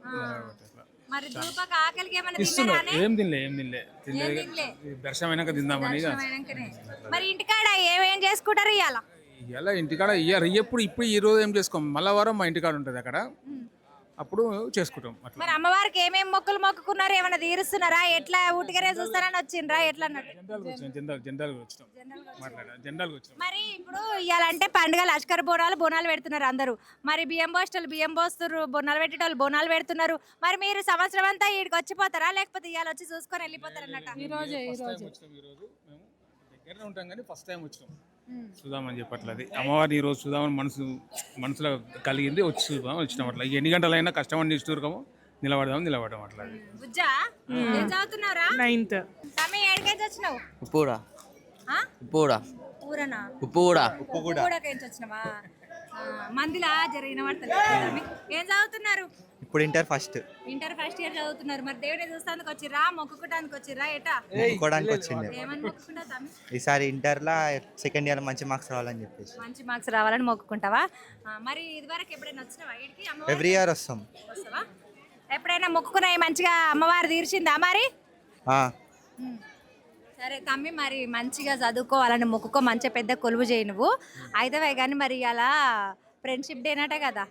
A: మరి దూపక ఆకలికి ఏమన్నా
Q: ఇస్తున్నారు,
A: తిన్నారా?
Q: ఏం తినలే దర్శనం అయినాక తిందామని.
A: మరి ఇంటికాడ ఏమేం చేసుకుంటారు ఇవాళ?
Q: ఇలా ఇంటికాడ ఇప్పుడు ఈ రోజు ఏం చేసుకోం, మళ్ళా వారం మా ఇంటికాడ ఉంటుంది అక్కడ, అప్పుడు చేసుకుంటాం అట్లా.
A: మరి అమ్మవారికి ఏమేం మొక్కులు మొక్కుకున్నారు? ఏమైనా తీరుస్తున్నారా? ఎట్లా ఊటికనే చూస్తారని వచ్చిండ్రా ఎట్లా అన్నట్టు?
Q: జనరల్గా వచ్చినాం.
A: మరి ఇప్పుడు ఇవాళంటే పండుగ లష్కర్ బోనాలు పెడుతున్నారు అందరూ. మరి బియ్యం పోస్తున్నారు, బోనాలు పెట్టేటోళ్ళు బోనాలు పెడుతున్నారు. మరి మీరు సంవత్సరం అంతా ఈడికి వచ్చిపోతారా లేకపోతే ఇవాళ వచ్చి చూసుకొని వెళ్ళిపోతారు అన్నట్టు?
Q: ఈ రోజు మేము దగ్గరనే ఉంటాం కానీ ఫస్ట్ టైం వచ్చినాం చూద్దామని చెప్పట్లేదు. అమ్మవారిని ఈరోజు చూద్దామని మనసులో కలిగింది, వచ్చి చూద్దాం వచ్చినాం అట్లా. ఎన్ని గంటలైనా కష్టపడి నిష్ఠూరకము నిలబడదాం అట్లా.
A: బుజ్జా ఏం చదువుతున్నారా?
J: 9th.
A: సమయం ఏడికేంచి వచ్చినావు?
V: ఉప్పుడా
A: ఊరనా?
V: ఉప్పుగూడకేంచి
A: వచ్చినావా? మందిలా జరిగిన వార్తలు ఏం చదువుతున్నారు?
V: ఇప్పుడు ఇంటర్ ఫస్ట్
A: ఇయర్ చదువుతున్నారు. మరి దేవుని చూస్తానికి వచ్చిర్రా మొక్కుకోవడానికి వచ్చిర్రా ఎటా?
V: మొక్కుకోవడానికి వచ్చింది.
A: ఏమని మొక్కుకుంటావు తమ్మి?
V: ఈసారి ఇంటర్లో సెకండ్ ఇయర్ మంచి మార్క్స్ రావాలని చెప్పేసి.
A: మంచి మార్క్స్ రావాలని మొక్కుకుంటావా? మరి ఇదివరకు ఎప్పుడైనా వచ్చినావా ఇక్కడికి?
V: ఎవ్రీ ఇయర్ వస్తాం.
A: వస్తావా? ఎప్పుడైనా మొక్కుకున్నాయి మంచిగా అమ్మవారు తీర్చిందా మరి? సరే తమ్మి, మరి మంచిగా చదువుకోవాలని మొక్కుకో, మంచిగా పెద్ద కొలువు చేయి నువ్వు అయితే. కానీ మరి అలా ఫ్రెండ్షిప్ డే అట కదా,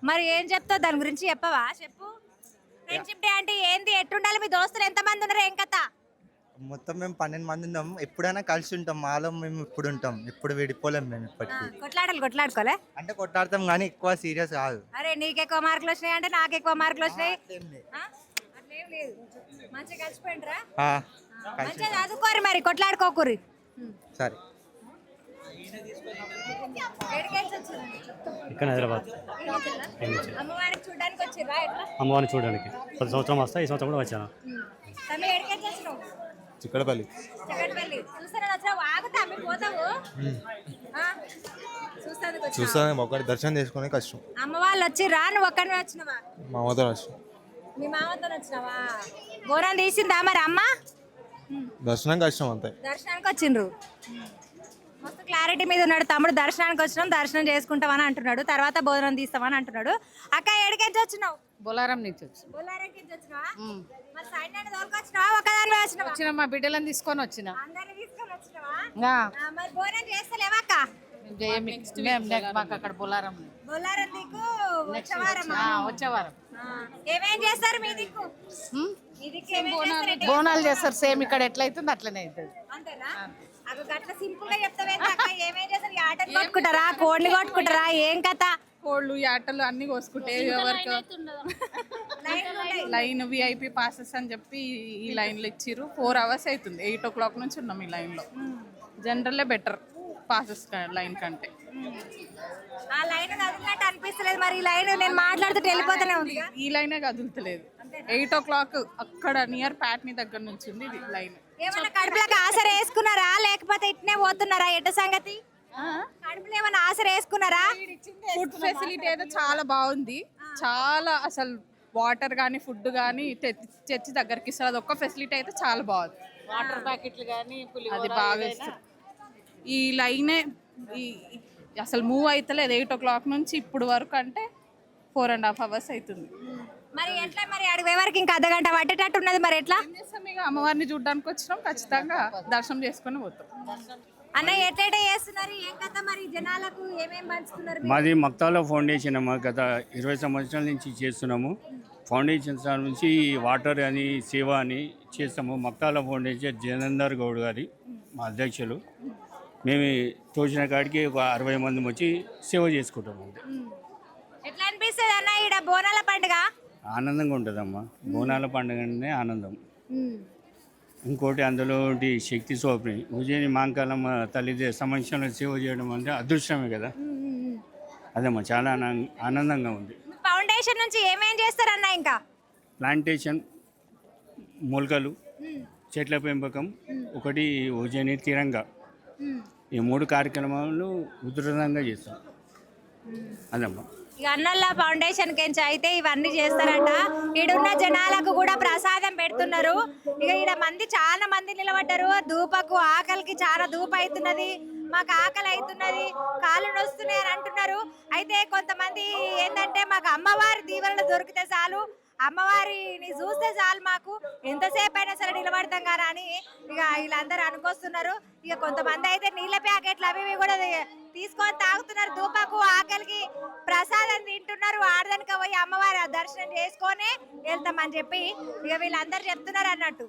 A: మరి ఏం చెప్తావు దాని గురించి చెప్పవా? చెప్పు. ఫ్రెండ్షిప్ డే అంటే ఏంది? ఎట్టుండాలి? మీ దోస్తులు ఎంతమంది ఉన్నారు? ఏం కథ?
V: మొత్తం మేము 12 మంది ఉన్నాం, ఎప్పుడైనా కలిసి ఉంటాం. మాలో మేము ఇప్పుడు ఉంటాం, ఎప్పుడు విడిపోలేం మేము ఇప్పటికీ.
A: కొట్లాడుకోలే
V: అంటే కొట్లాడతాం కానీ ఎక్కువ సీరియస్ కాదు.
A: అరే నీకు ఎక్కువ మార్కులు వచ్చినాయి అంటే నాకు ఎక్కువ మార్కులు వచ్చినాయి అట్లేం లేదు, మంచిగా కలిసిపోయిండ్రా? మంచిగా చదువుకోరు, మరి కొట్లాడుకోకూరి.
V: సరే.
W: ఇక్కడ హైదరాబాద్
A: అమ్మవారిని చూడడానికి వచ్చిర్రా? ఎట్లా?
W: అమ్మవారిని చూడడానికి ప్రతి సంవత్సరం వస్తా, ఈ సంవత్సరం కూడా వచ్చాను.
A: తమ్మి ఎక్కడికి వచ్చినావు?
V: చిక్కడపల్లి.
A: చూస్తాను వచ్చినావు? ఆగుతా మీ పోతావు?
V: చూస్తాను, ఒకటి దర్శనం చేసుకునే కష్టం.
A: అమ్మ వాళ్ళు వచ్చిర్రా? నువ్వు ఒక్కడిని వచ్చినావా?
V: మామతో వచ్చాం.
A: మీ మామతో వచ్చినావా? బోనం తీసిందా మరి అమ్మ?
V: దర్శనం కష్టం అంతే.
A: దర్శనానికి వచ్చిండ్రు. మస్తు క్లారిటీ మీద ఉన్నాడు తమ్ముడు. దర్శనానికి వచ్చినాం, దర్శనం చేసుకుంటామని అంటున్నాడు, తర్వాత భోజనం తీస్తామని అంటున్నాడు. అక్క ఏడికెంచి వచ్చినావు?
C: బొలారం నుంచి
A: బొల్లారంకి వచ్చినావా? మరి సైడ్ నుండి దొరకొచ్చినావా? ఒకదాని వచ్చిన
C: మా బిడ్డలను తీసుకొని వచ్చిన.
A: అందరిని తీసుకొని వచ్చినావా? మరి భోజనం చేస్తలేవా అక్క?
C: మాకు అక్కడ బొలారం
A: దిక్కు వచ్చే వారం ఏమేం చేస్తారు మీ దిక్కు?
C: బోనాలు చేస్తారు, సేమ్ ఇక్కడ ఎట్లయితుంది అట్లనే అవుతుంది.
A: అంతేనా? అట్లా సింపుల్ గా చెప్తావే అక్క. ఏమేం చేస్తారు? ఆటలు కొట్టుకుంటారా? కోడిని కొట్టుకుంటారా? ఏం కథ?
C: కోళ్ళు ఆటలు అన్ని కోసుకుంటే ఎవరికి లైన్ VIP పాసెస్ అని చెప్పి ఈ లైన్లో ఇచ్చిర్రు. 4 hours అవుతుంది. 8 o'clock నుంచి ఉన్నాం ఈ లైన్లో. జనరల్లే బెటర్ పాసెస్ లైన్ కంటే.
A: ఆ లైన్ కదిలినట్టు అనిపిస్తలేదు. మరి ఈ లైన్ నేను మాట్లాడుతూ వెళ్ళిపోతూనే ఉంది.
C: ఈ లైనే కదులుతలేదు. 8 o'clock అక్కడ నియర్ ప్యాట్నీ దగ్గర నుంచి ఉంది ఇది లైన్.
A: ఏమన్నా కడుపులకు ఆసర వేసుకున్నారా లేకపోతే ఇట్నే పోతున్నారా? ఎట్ట సంగతి? కడుపులో ఏమన్నా ఆసర వేసుకున్నారా?
C: ఫుడ్ ఫెసిలిటీ అయితే చాలా బాగుంది. చాలా అసలు వాటర్ కానీ ఫుడ్ కానీ తెచ్చి దగ్గరికి ఇస్తారు. అది ఒక్క ఫెసిలిటీ అయితే చాలా బాగుంది. వాటర్ ప్యాకెట్లు కానీ అది బాగా ఇస్తారు. ఈ లైనే అసలు మూవ్ అవుతలేదు 8 o'clock నుంచి ఇప్పుడు వరకు. అంటే 4.5 hours అవుతుంది.
A: మరి ఎట్లా? మరి అడిగే వరకు ఇంకా అర్ధగంట పట్టేటట్టు ఉన్నది. మరి ఎట్లా?
C: అమ్మవారిని చూడడానికి వచ్చినాం, ఖచ్చితంగా దర్శనం చేసుకుని పోతాం.
A: అన్న ఎట్లా చేస్తున్నారు? ఏం కథ? మరి జనాలకు ఏమేం పంచుతున్నారు?
X: మాది మక్తాల ఫౌండేషన్ అమ్మ. గత 20 సంవత్సరాల నుంచి చేస్తున్నాము. ఫౌండేషన్ నుంచి వాటర్ అని సేవ అని చేస్తాము. మక్తాల ఫౌండేషన్ జనందర్ గౌడ్ గారి మా అధ్యక్షులు. మేము తోచిన కాడికి ఒక 60 మంది వచ్చి సేవ చేసుకుంటాము.
A: ఎట్లా అనిపిస్తుంది అన్న ఈడ బోనాల పండుగ?
X: ఆనందంగా ఉంటుందమ్మా. బోనాల పండుగ అంటే ఆనందం. ఇంకోటి అందులో శక్తి స్వరూపిణి ఉజ్జయిని మాంకాలమ్మ తల్లి సమస్యలను సేవ చేయడం అంటే అదృష్టమే కదా. అదమ్మా చాలా ఆనందంగా ఉంది.
A: ఫౌండేషన్ నుంచి ఏమేం చేస్తారన్న ఇంకా?
X: ప్లాంటేషన్, మొలకలు, చెట్ల పెంపకం, ఒకటి ఉజ్జయిని తిరంగా, ఈ 3 కార్యక్రమాలు ఉధృతంగా చేస్తాం. అదమ్మా.
A: ఇక అన్నల్లా ఫౌండేషన్ కించి అయితే ఇవన్నీ చేస్తారట. ఈడున్న జనాలకు కూడా ప్రసాదం పెడుతున్నారు. ఇక ఈడ మంది చాలా మంది నిలబడ్డారు. ధూపకు ఆకలికి చాలా ధూప అవుతున్నది, మాకు ఆకలి అవుతున్నది, కాళ్ళు నొస్తున్నాయి అని అంటున్నారు. అయితే కొంతమంది ఏంటంటే మాకు అమ్మవారి దీవెనలు దొరికితే చాలు, అమ్మవారిని చూస్తే చాలు, మాకు ఎంతసేపు అయినా సరే నిలబడతాం కదా అని ఇక వీళ్ళందరూ అనుకొస్తున్నారు. ఇక కొంతమంది అయితే నీళ్ళ ప్యాకెట్లు అవి ఇవి కూడా తీసుకొని తాగుతున్నారు. ధూపకు ఆకలికి ప్రసాదం తింటున్నారు. ఆడదానికి పోయి అమ్మవారి దర్శనం చేసుకొని వెళ్తామని చెప్పి ఇక వీళ్ళందరూ చెప్తున్నారు అన్నట్టు.